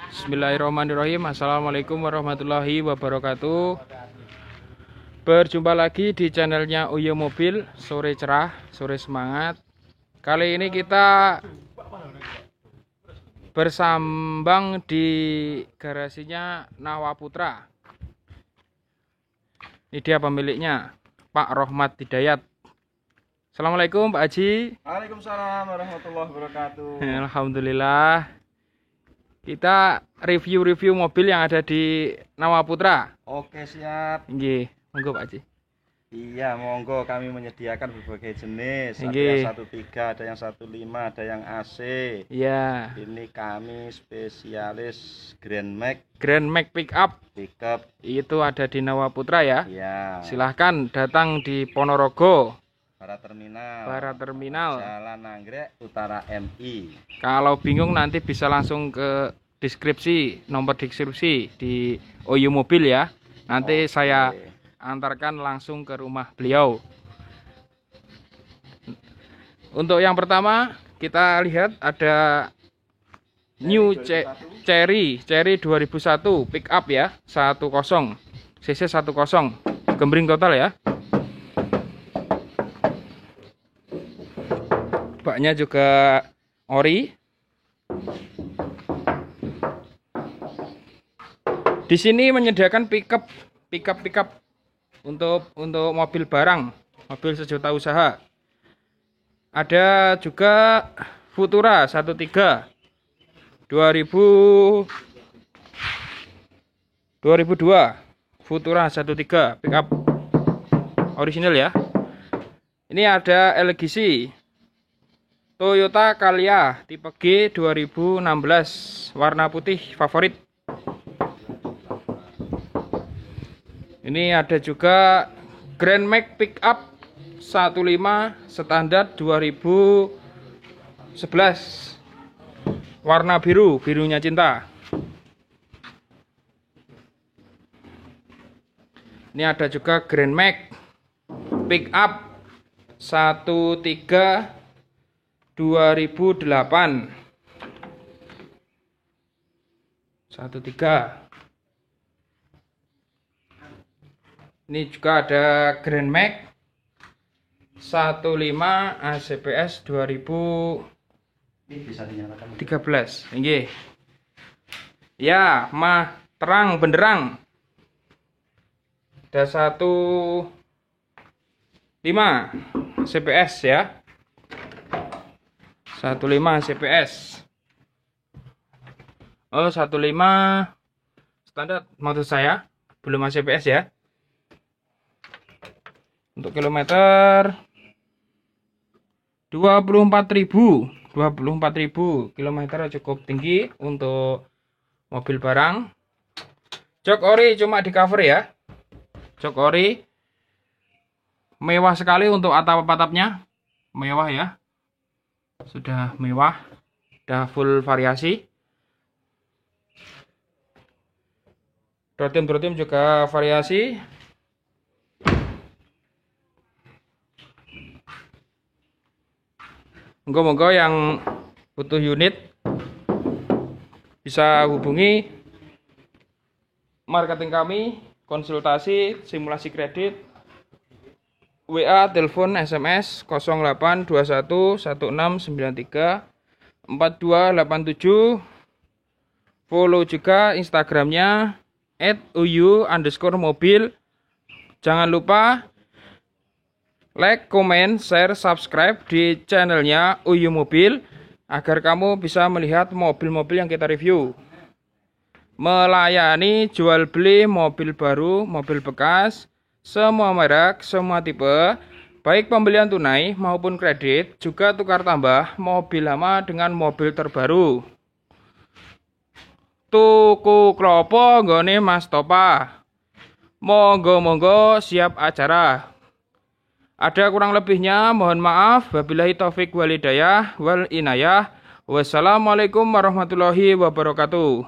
Bismillahirrahmanirrahim. Assalamualaikum warahmatullahi wabarakatuh. Berjumpa lagi di channelnya Uyo Mobil. Sore cerah, sore semangat. Kali ini kita bersambang di garasinya Nawaputra. Ini dia pemiliknya, Pak Rohmat Hidayat. Assalamualaikum Pak Haji. Waalaikumsalam warahmatullahi wabarakatuh. Alhamdulillah. Kita review mobil yang ada di Nawaputra. Oke, siap. Nggih, monggo Pak Haji. Iya, monggo, kami menyediakan berbagai jenis. Ada Nggih. yang 1.3, ada yang 1.5, ada yang AC. Iya. Ini kami spesialis Grand Max Grand Max Pickup pickup. itu ada di Nawaputra ya. Iya. Silahkan datang di Ponorogo, Barat Terminal. Jalan Anggrek Utara MI. Kalau bingung nanti bisa langsung ke deskripsi, nomor deskripsi di Uyo Mobil ya. Nanti Oke. saya antarkan langsung ke rumah beliau. Untuk yang pertama kita lihat ada New Cherry 2001 pickup ya, 10 cc 10 gembring total ya. Baknya juga ori. Di sini menyediakan pickup untuk mobil barang, mobil sejuta usaha. Ada juga Futura 13 2002 Futura 13 pickup original ya. Ini ada LGC Toyota Calya tipe G 2016 warna putih favorit. Ini ada juga Grand Max Pickup 15 standar 2011 warna biru, birunya cinta. Ini ada juga Grand Max Pickup 13 2008 13. Ini juga ada Grand Max 15 ACPS 2013. Ini bisa dinyalakan. Nggih. Ya, mah terang benderang. Ada 15 CPS ya. 15 CPS. Oh, 15 standar maksud saya, belum CPS ya. Untuk kilometer 24.000 kilometer cukup tinggi untuk mobil barang. Jok ori cuma di cover ya. Jok ori mewah sekali untuk atap-atapnya. Mewah ya. Sudah mewah, sudah full variasi. Dotim juga variasi. Monggo yang butuh unit bisa hubungi marketing kami, konsultasi, simulasi kredit, WA, telepon, SMS 0821 1693 4287. Follow juga Instagramnya @uyu_mobil. Jangan lupa like, comment, share, subscribe di channelnya Uyo Mobil agar kamu bisa melihat mobil-mobil yang kita review. Melayani jual beli mobil baru, mobil bekas, semua merek, semua tipe, baik pembelian tunai maupun kredit, juga tukar tambah mobil lama dengan mobil terbaru. Tuku klopo nggone Mas Topa. Monggo siap acara. Ada kurang lebihnya, mohon maaf. Wabillahi taufik wal hidayah wal inayah. Wassalamualaikum warahmatullahi wabarakatuh.